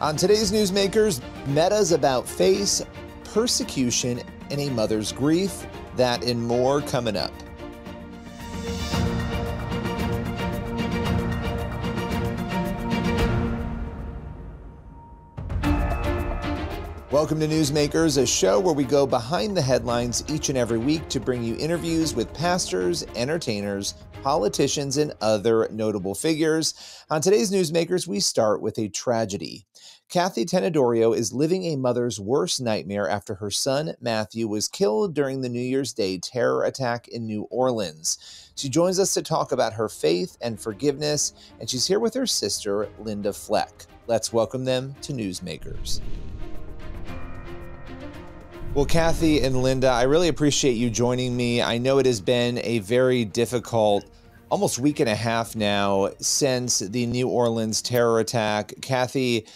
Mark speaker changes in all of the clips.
Speaker 1: On today's Newsmakers, metas about face, persecution, and a mother's grief. That and more coming up. Welcome to Newsmakers, a show where we go behind the headlines each and every week to bring you interviews with pastors, entertainers, politicians, and other notable figures. On today's Newsmakers, we start with a tragedy. Kathy Tenedorio is living a mother's worst nightmare after her son, Matthew, was killed during the New Year's Day terror attack in New Orleans. She joins us to talk about her faith and forgiveness, and she's here with her sister, Linda Fleck. Let's welcome them to Newsmakers. Well, Kathy and Linda, I really appreciate you joining me. I know it has been a very difficult almost week and a half now since the New Orleans terror attack. Kathy,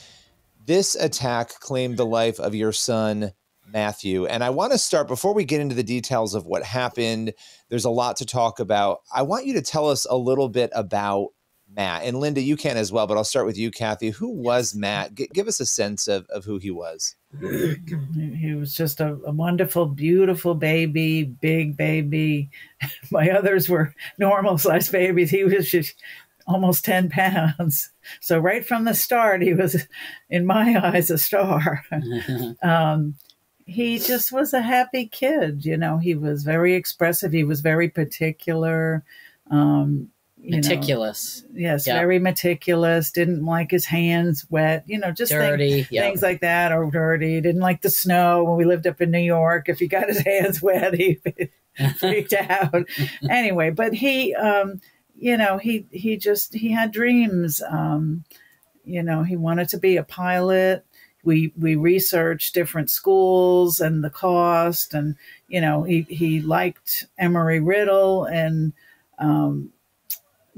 Speaker 1: this attack claimed the life of your son, Matthew. And I want to start, before we get into the details of what happened, there's a lot to talk about. I want you to tell us a little bit about Matt. And Linda, you can as well, but I'll start with you, Kathy. Who was Matt? Give us a sense of who he was.
Speaker 2: He was just a wonderful, beautiful baby, big baby. My others were normal-sized babies. He was just almost 10 pounds. So right from the start, he was, in my eyes, a star. He just was a happy kid. You know, he was very expressive. He was very particular.
Speaker 3: Meticulous.
Speaker 2: Yes, yep. Very meticulous. Didn't like his hands wet, just
Speaker 3: dirty,
Speaker 2: things like that, or dirty. Didn't like the snow when we lived up in New York. If he got his hands wet, he freaked out. Anyway, but he had dreams. He wanted to be a pilot. We researched different schools and the cost, and he liked Emory-Riddle and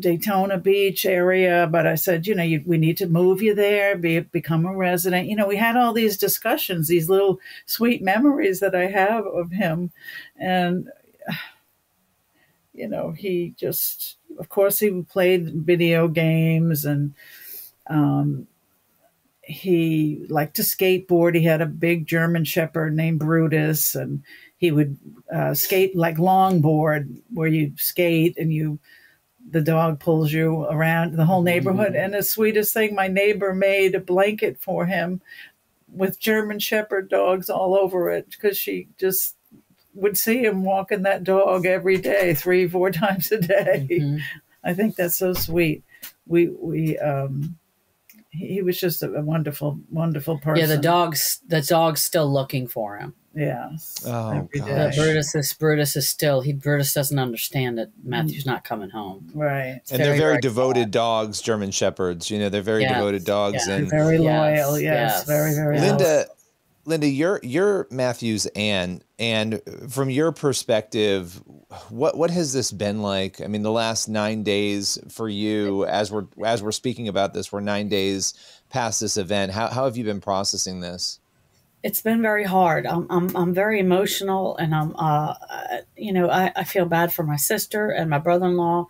Speaker 2: Daytona Beach area, but I said, we need to move you there, become a resident. We had all these discussions, these little sweet memories that I have of him. And, he just, of course, he played video games, and he liked to skateboard. He had a big German Shepherd named Brutus, and he would skate like longboard, where you skate and the dog pulls you around the whole neighborhood. And the sweetest thing, my neighbor made a blanket for him with German Shepherd dogs all over it, because she just would see him walking that dog every day, 3-4 times a day. I think that's so sweet. He was just a wonderful, wonderful person.
Speaker 3: Yeah, the dog's still looking for him.
Speaker 2: Yes.
Speaker 1: Oh, gosh.
Speaker 3: Brutus is still, Brutus doesn't understand that Matthew's not coming home.
Speaker 2: Right.
Speaker 1: And they're very devoted dogs, German Shepherds. They're very devoted dogs.
Speaker 2: Yeah. And very loyal. Yes. Very, very loyal.
Speaker 1: Linda, you're Matthew's aunt, and from your perspective, what has this been like? I mean, the last 9 days for you, as we're speaking about this, we're 9 days past this event. How have you been processing this?
Speaker 3: It's been very hard. I'm very emotional, and I feel bad for my sister and my brother-in-law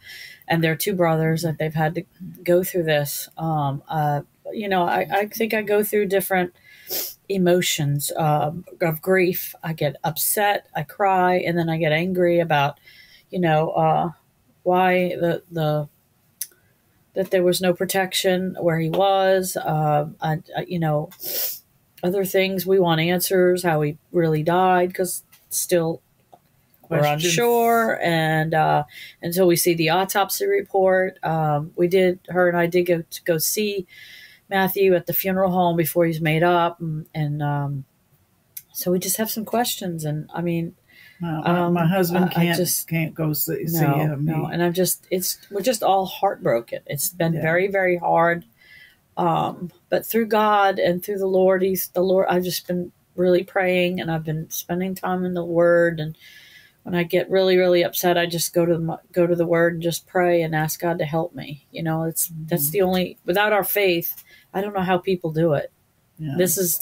Speaker 3: and their 2 brothers that they've had to go through this. I think I go through different emotions of grief. I get upset, I cry, and then I get angry about, why that there was no protection where he was. Other things, we want answers, how he really died, because still we're unsure. And until we see the autopsy report, her and I did go see Matthew at the funeral home before he's made up. And so we just have some questions. And I mean,
Speaker 2: my husband can't go see him.
Speaker 3: No. And we're just all heartbroken. It's been very, very hard. But through God and through the Lord, I've just been really praying, and I've been spending time in the Word. And when I get really, really upset, I just go to the Word and just pray and ask God to help me. That's the only, without our faith, I don't know how people do it. Yeah. This is,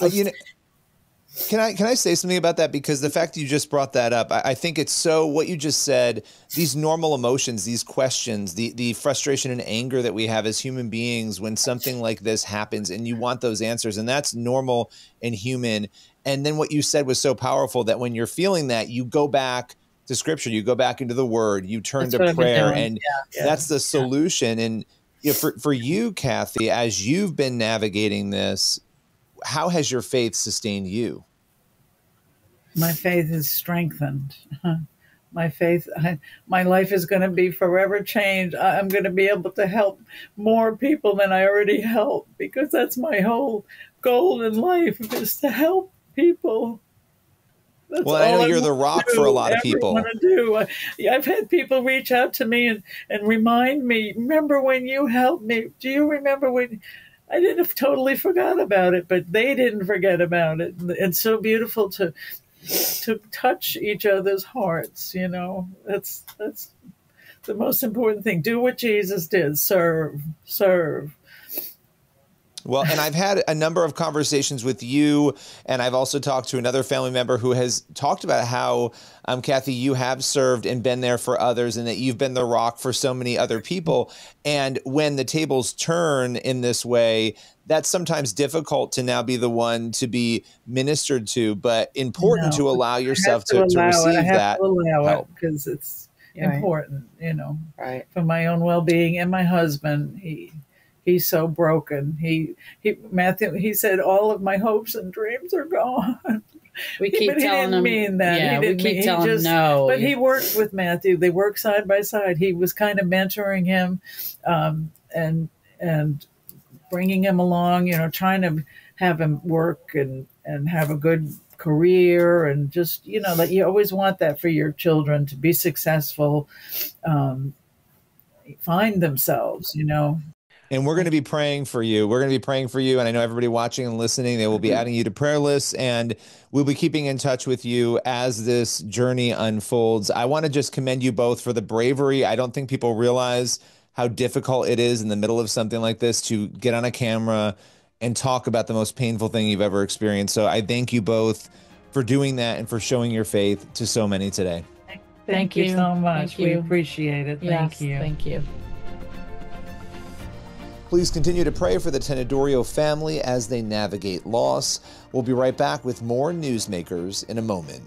Speaker 1: Can I say something about that? Because the fact that you just brought that up, I think it's so, what you just said, these normal emotions, these questions, the frustration and anger that we have as human beings when something like this happens, and you want those answers, and that's normal and human. And then what you said was so powerful that when you're feeling that, you go back to scripture, you go back into the word, you turn
Speaker 3: That's
Speaker 1: to
Speaker 3: what I've been
Speaker 1: prayer,
Speaker 3: doing.
Speaker 1: and
Speaker 3: Yeah.
Speaker 1: that's the solution. And for you, Kathy, as you've been navigating this, how has your faith sustained you?
Speaker 2: My faith is strengthened. My faith, my life is going to be forever changed. I'm going to be able to help more people than I already help, because that's my whole goal in life, is to help people. That's
Speaker 1: Well, I know
Speaker 2: all I
Speaker 1: you're the
Speaker 2: want
Speaker 1: rock
Speaker 2: to
Speaker 1: for a
Speaker 2: do,
Speaker 1: lot of
Speaker 2: ever want
Speaker 1: people.
Speaker 2: to do. I've had people reach out to me and remind me, remember when you helped me? Do you remember when? I didn't have totally forgot about it, but they didn't forget about it. And it's so beautiful to touch each other's hearts. That's the most important thing. Do what Jesus did. Serve.
Speaker 1: Well, and I've had a number of conversations with you, and I've also talked to another family member who has talked about how, Kathy, you have served and been there for others, and that you've been the rock for so many other people. And when the tables turn in this way, that's sometimes difficult to now be the one to be ministered to, but important to allow yourself to receive that help.
Speaker 2: Because it's
Speaker 3: Right.
Speaker 2: important,
Speaker 3: Right.
Speaker 2: for my own well-being. And my husband, he's so broken. Matthew, he said, all of my hopes and dreams are gone.
Speaker 3: We keep
Speaker 2: But he
Speaker 3: telling
Speaker 2: didn't
Speaker 3: him,
Speaker 2: mean that.
Speaker 3: Yeah,
Speaker 2: He
Speaker 3: we
Speaker 2: didn't
Speaker 3: keep
Speaker 2: mean- he
Speaker 3: telling him
Speaker 2: just-
Speaker 3: no.
Speaker 2: But he worked with Matthew. They worked side by side. He was kind of mentoring him, and bringing him along, trying to have him work and have a good career, and just, that you always want that for your children, to be successful, find themselves.
Speaker 1: And we're going to be praying for you. We're going to be praying for you. And I know everybody watching and listening, they will be adding you to prayer lists, and we'll be keeping in touch with you as this journey unfolds. I want to just commend you both for the bravery. I don't think people realize how difficult it is in the middle of something like this to get on a camera and talk about the most painful thing you've ever experienced. So I thank you both for doing that and for showing your faith to so many today.
Speaker 2: Thank you so much.
Speaker 3: Thank
Speaker 2: We
Speaker 3: you.
Speaker 2: appreciate it.
Speaker 3: Yes,
Speaker 2: Thank you.
Speaker 3: Thank you.
Speaker 1: Please continue to pray for the Tenedorio family as they navigate loss. We'll be right back with more Newsmakers in a moment.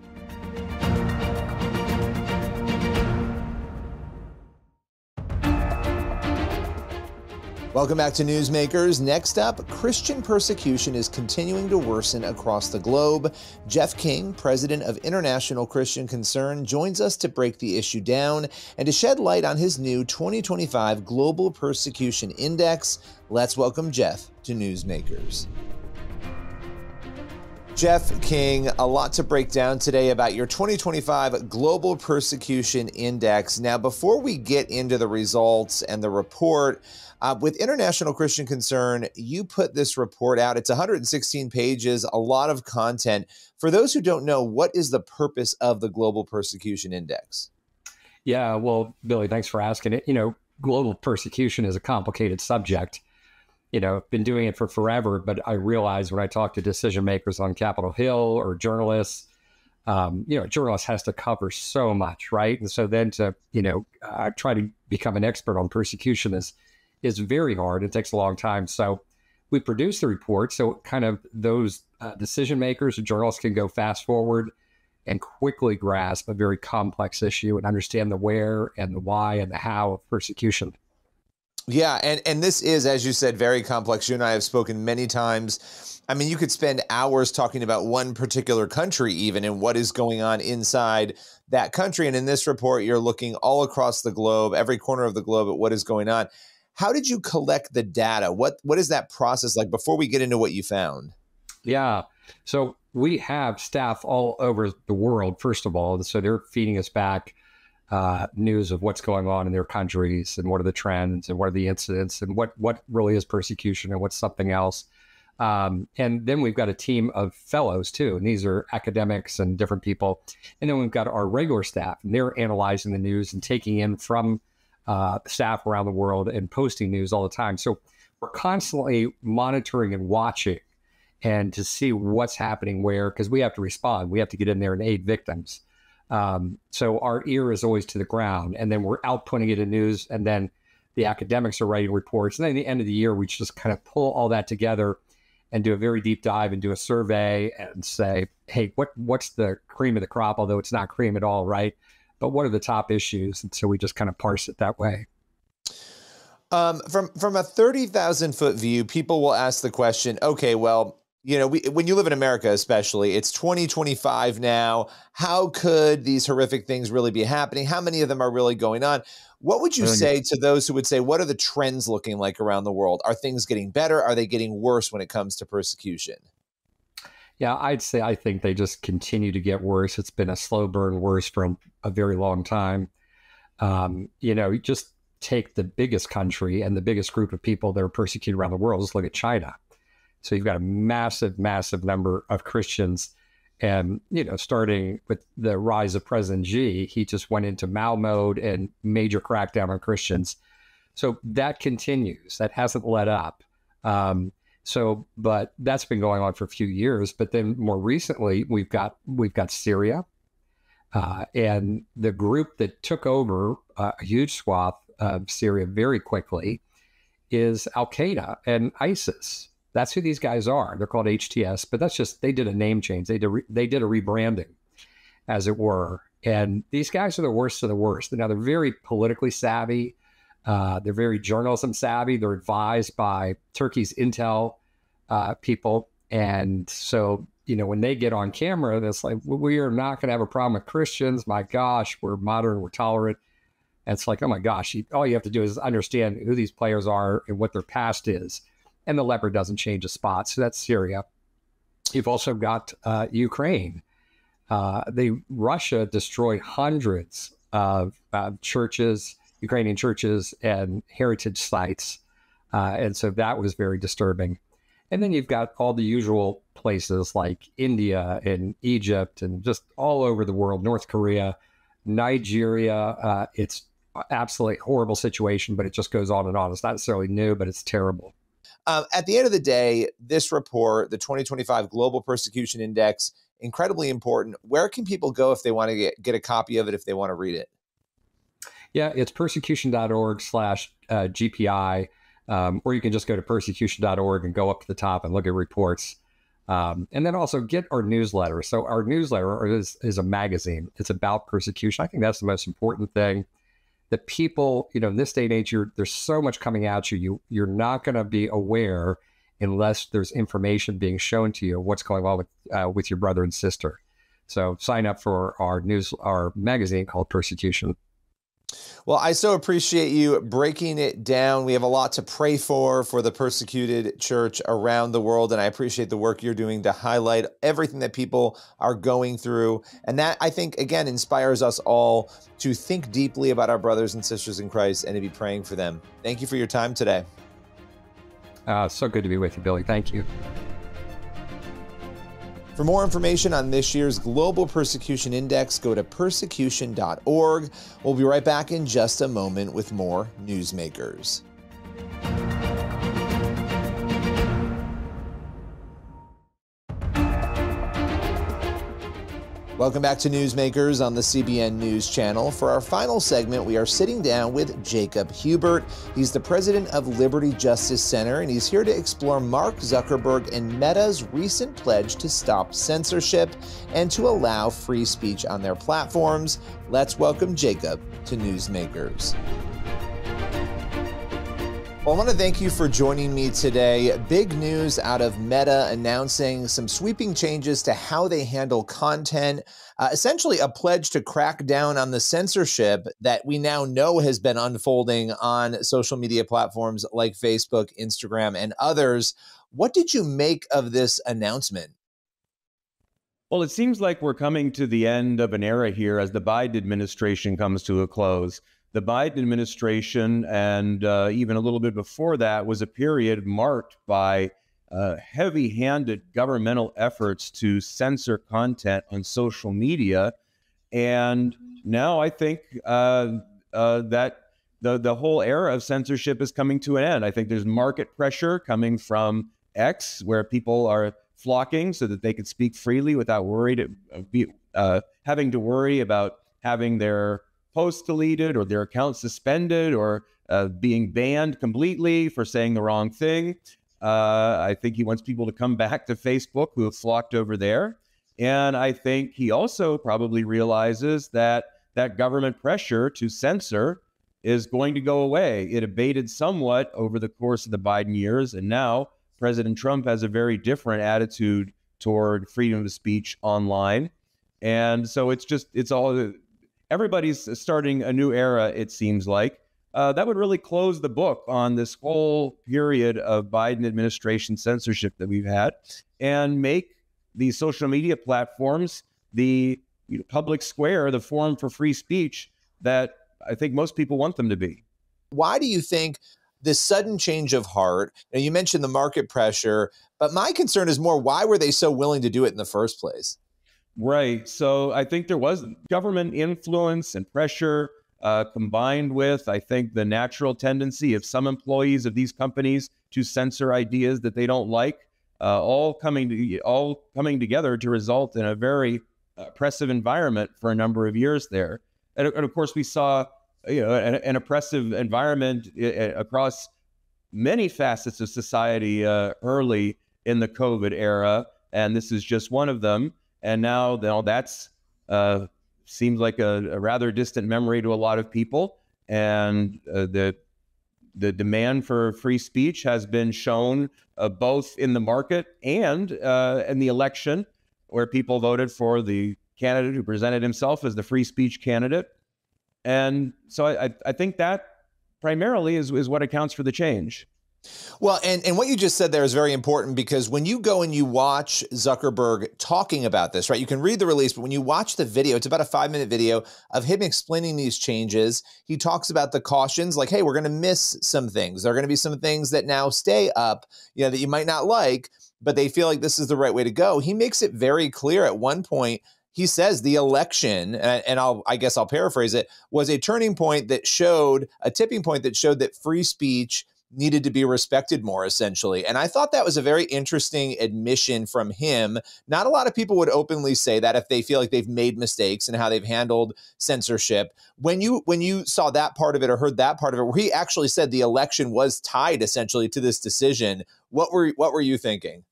Speaker 1: Welcome back to Newsmakers. Next up, Christian persecution is continuing to worsen across the globe. Jeff King, president of International Christian Concern, joins us to break the issue down and to shed light on his new 2025 Global Persecution Index. Let's welcome Jeff to Newsmakers. Jeff King, a lot to break down today about your 2025 Global Persecution Index. Now, before we get into the results and the report, with International Christian Concern, you put this report out. It's 116 pages, a lot of content. For those who don't know, what is the purpose of the Global Persecution Index?
Speaker 4: Yeah, well, Billy, thanks for asking it. Global persecution is a complicated subject. I've been doing it for forever, but I realize when I talk to decision makers on Capitol Hill or journalists, a journalist has to cover so much, right? And so then to, try to become an expert on persecution is very hard. It takes a long time. So we produce the report so kind of those decision makers or journalists can go fast forward and quickly grasp a very complex issue and understand the where and the why and the how of persecution.
Speaker 1: Yeah, and this is, as you said, very complex. You and I have spoken many times. I mean, you could spend hours talking about one particular country even and what is going on inside that country. And in this report, you're looking all across the globe, every corner of the globe, at what is going on. How did you collect the data? What is that process like before we get into what you found?
Speaker 4: Yeah, so we have staff all over the world, first of all. So they're feeding us back news of what's going on in their countries and what are the trends and what are the incidents and what really is persecution and what's something else. And then we've got a team of fellows too, and these are academics and different people. And then we've got our regular staff, and they're analyzing the news and taking in from staff around the world and posting news all the time. So we're constantly monitoring and watching and to see what's happening where, because we have to respond. We have to get in there and aid victims. So our ear is always to the ground, and then we're outputting it in news, and then the academics are writing reports. And then at the end of the year, we just kind of pull all that together and do a very deep dive and do a survey and say, hey, what's the cream of the crop? Although it's not cream at all, right? But what are the top issues? And so we just kind of parse it that way.
Speaker 1: From a 30,000 foot view, people will ask the question, okay, well, you know, when you live in America, especially, it's 2025 now. How could these horrific things really be happening? How many of them are really going on? What would you say to those who would say, what are the trends looking like around the world? Are things getting better? Are they getting worse when it comes to persecution?
Speaker 4: Yeah, I'd say I think they just continue to get worse. It's been a slow burn worse for a very long time. You know, just take the biggest country and the biggest group of people that are persecuted around the world. Just look at China. So you've got a massive, massive number of Christians. And, you know, starting with the rise of President Xi, he just went into Mao mode and major crackdown on Christians. So that continues. That hasn't let up. But that's been going on for a few years. But then more recently, we've got Syria, and the group that took over a huge swath of Syria very quickly is Al-Qaeda and ISIS. That's who these guys are. They're called HTS, but that's just, they did a name change. They did a rebranding, as it were. And these guys are the worst of the worst. Now, they're very politically savvy. They're very journalism savvy. They're advised by Turkey's intel people. And so, you know, when they get on camera, it's like, we are not going to have a problem with Christians. My gosh, we're modern, we're tolerant. And it's like, oh my gosh, all you have to do is understand who these players are and what their past is. And the leopard doesn't change a spot. So that's Syria. You've also got Ukraine. Russia destroyed hundreds of churches, Ukrainian churches, and heritage sites. And so that was very disturbing. And then you've got all the usual places like India and Egypt and just all over the world, North Korea, Nigeria. It's absolutely horrible situation, but it just goes on and on. It's not necessarily new, but it's terrible.
Speaker 1: At the end of the day, this report, the 2025 Global Persecution Index, incredibly important. Where can people go if they want to get a copy of it, if they want to read it?
Speaker 4: Yeah, it's persecution.org/GPI, or you can just go to persecution.org and go up to the top and look at reports. And then also get our newsletter. So our newsletter is a magazine. It's about persecution. I think that's the most important thing. That people, you know, in this day and age, there's so much coming at you. You're not going to be aware unless there's information being shown to you what's going on with your brother and sister. So sign up for our magazine called Persecution.
Speaker 1: Well, I so appreciate you breaking it down. We have a lot to pray for the persecuted church around the world, and I appreciate the work you're doing to highlight everything that people are going through. And that, I think, again, inspires us all to think deeply about our brothers and sisters in Christ and to be praying for them. Thank you for your time today.
Speaker 4: So good to be with you, Billy. Thank you.
Speaker 1: For more information on this year's Global Persecution Index, go to persecution.org. We'll be right back in just a moment with more Newsmakers. Welcome back to Newsmakers on the CBN News Channel. For our final segment, we are sitting down with Jacob Hubert. He's the president of Liberty Justice Center, and he's here to explore Mark Zuckerberg and Meta's recent pledge to stop censorship and to allow free speech on their platforms. Let's welcome Jacob to Newsmakers. Well, I want to thank you for joining me today. Big news out of Meta announcing some sweeping changes to how they handle content, essentially a pledge to crack down on the censorship that we now know has been unfolding on social media platforms like Facebook, Instagram, and others. What did you make of this announcement?
Speaker 5: Well, it seems like we're coming to the end of an era here as the Biden administration comes to a close. The Biden administration and even a little bit before that was a period marked by heavy-handed governmental efforts to censor content on social media. And now I think that the whole era of censorship is coming to an end. I think there's market pressure coming from X, where people are flocking so that they could speak freely without having to worry about having their posts deleted or their accounts suspended or being banned completely for saying the wrong thing. I think he wants people to come back to Facebook who have flocked over there. And I think he also probably realizes that government pressure to censor is going to go away. It abated somewhat over the course of the Biden years, and now President Trump has a very different attitude toward freedom of speech online. And so everybody's starting a new era, it seems like. That would really close the book on this whole period of Biden administration censorship that we've had and make the social media platforms the public square, the forum for free speech that I think most people want them to be.
Speaker 1: Why do you think this sudden change of heart? Now, you mentioned the market pressure, but my concern is more, why were they so willing to do it in the first place?
Speaker 5: Right. So I think there was government influence and pressure combined with, I think, the natural tendency of some employees of these companies to censor ideas that they don't like, all coming together to result in a very oppressive environment for a number of years there. And of course, we saw an oppressive environment across many facets of society early in the COVID era, and this is just one of them. And now that's seems like a rather distant memory to a lot of people. And the demand for free speech has been shown both in the market and in the election, where people voted for the candidate who presented himself as the free speech candidate. And so I think that primarily is what accounts for the change.
Speaker 1: Well, and what you just said there is very important, because when you go and you watch Zuckerberg talking about this, right, you can read the release, but when you watch the video, it's about a 5-minute video of him explaining these changes. He talks about the cautions, like, hey, we're going to miss some things. There are going to be some things that now stay up, that you might not like, but they feel like this is the right way to go. He makes it very clear at one point. He says the election, and I guess I'll paraphrase it, was a turning point that showed, a tipping point that showed that free speech needed to be respected more, essentially. And I thought that was a very interesting admission from him. Not a lot of people would openly say that if they feel like they've made mistakes in how they've handled censorship. When you saw that part of it or heard that part of it, where he actually said the election was tied essentially to this decision, what were you thinking?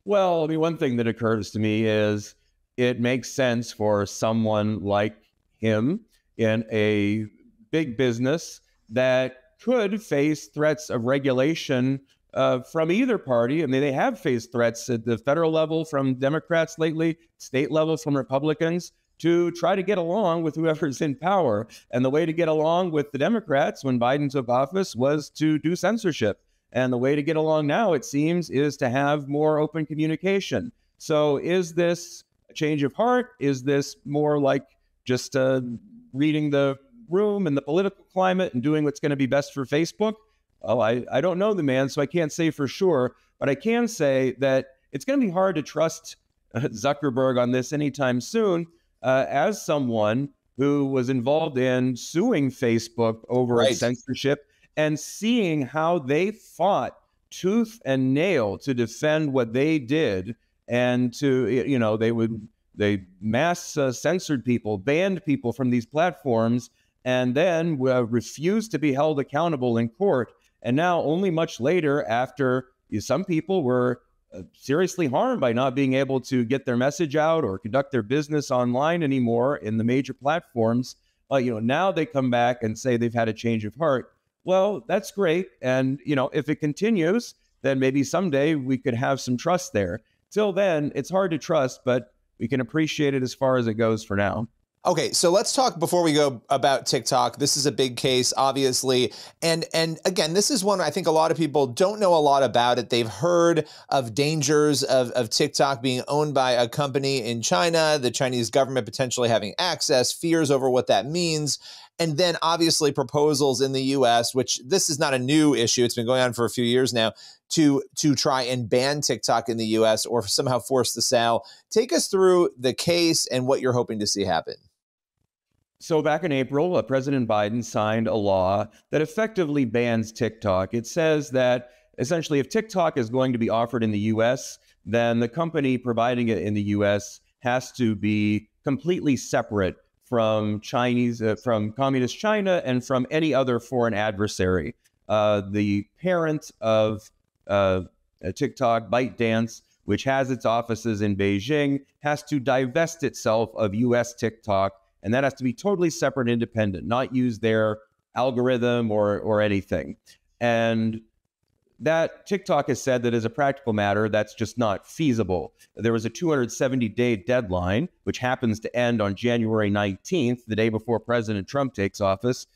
Speaker 5: Well, I mean, one thing that occurs to me is it makes sense for someone like him in a big business that could face threats of regulation from either party. I mean, they have faced threats at the federal level from Democrats lately, state level from Republicans, to try to get along with whoever's in power. And the way to get along with the Democrats when Biden took office was to do censorship. And the way to get along now, it seems, is to have more open communication. So is this a change of heart? Is this more like just reading the room and the political climate and doing what's going to be best for Facebook? Well, I don't know the man, so I can't say for sure, but I can say that it's going to be hard to trust Zuckerberg on this anytime soon, as someone who was involved in suing Facebook over its censorship and seeing how they fought tooth and nail to defend what they did, and to, they mass censored people, banned people from these platforms, and then refused to be held accountable in court. And now, only much later, after some people were seriously harmed by not being able to get their message out or conduct their business online anymore in the major platforms, now they come back and say they've had a change of heart. Well, that's great. And, if it continues, then maybe someday we could have some trust there. Till then, it's hard to trust, but we can appreciate it as far as it goes for now.
Speaker 1: Okay, so let's talk before we go about TikTok. This is a big case, obviously. And again, this is one I think a lot of people don't know a lot about it. They've heard of dangers of TikTok being owned by a company in China, the Chinese government potentially having access, fears over what that means. And then obviously proposals in the US, which this is not a new issue. It's been going on for a few years now, to try and ban TikTok in the US or somehow force the sale. Take us through the case and what you're hoping to see happen.
Speaker 5: So back in April, President Biden signed a law that effectively bans TikTok. It says that essentially if TikTok is going to be offered in the U.S., then the company providing it in the U.S. has to be completely separate from from communist China and from any other foreign adversary. The parent of TikTok, ByteDance, which has its offices in Beijing, has to divest itself of U.S. TikTok, and that has to be totally separate, independent, not use their algorithm or anything. And that TikTok has said that as a practical matter, that's just not feasible. There was a 270-day deadline, which happens to end on January 19th, the day before President Trump takes office,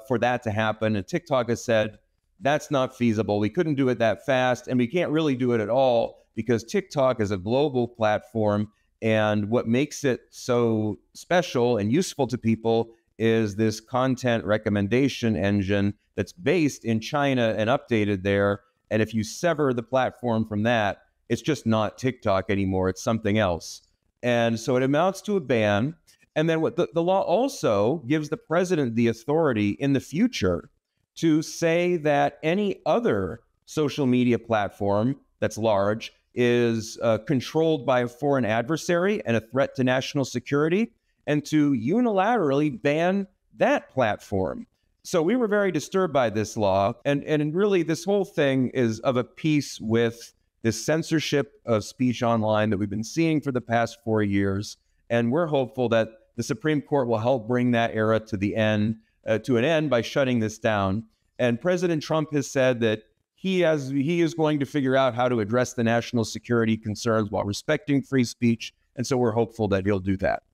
Speaker 5: for that to happen. And TikTok has said, that's not feasible. We couldn't do it that fast, and we can't really do it at all because TikTok is a global platform, and what makes it so special and useful to people is this content recommendation engine that's based in China and updated there. And if you sever the platform from that, it's just not TikTok anymore. It's something else. And so it amounts to a ban. And then what the law also gives the president the authority in the future to say that any other social media platform that's large is controlled by a foreign adversary and a threat to national security, and to unilaterally ban that platform. So we were very disturbed by this law. And really, this whole thing is of a piece with this censorship of speech online that we've been seeing for the past 4 years. And we're hopeful that the Supreme Court will help bring that era to an end by shutting this down. And President Trump has said that he is going to figure out how to address the national security concerns while respecting free speech. And so we're hopeful that he'll do that.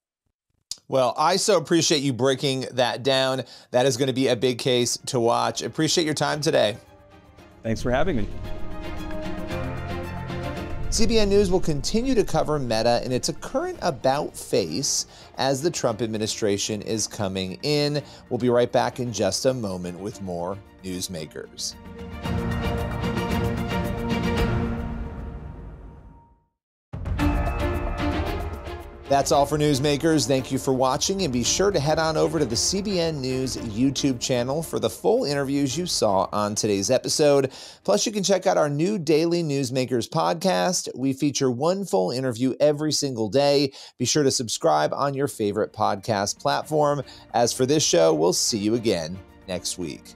Speaker 1: Well, I so appreciate you breaking that down. That is going to be a big case to watch. Appreciate your time today.
Speaker 5: Thanks for having me.
Speaker 1: CBN News will continue to cover Meta in its current about face as the Trump administration is coming in. We'll be right back in just a moment with more Newsmakers. That's all for Newsmakers. Thank you for watching, and be sure to head on over to the CBN News YouTube channel for the full interviews you saw on today's episode. Plus, you can check out our new daily Newsmakers podcast. We feature one full interview every single day. Be sure to subscribe on your favorite podcast platform. As for this show, we'll see you again next week.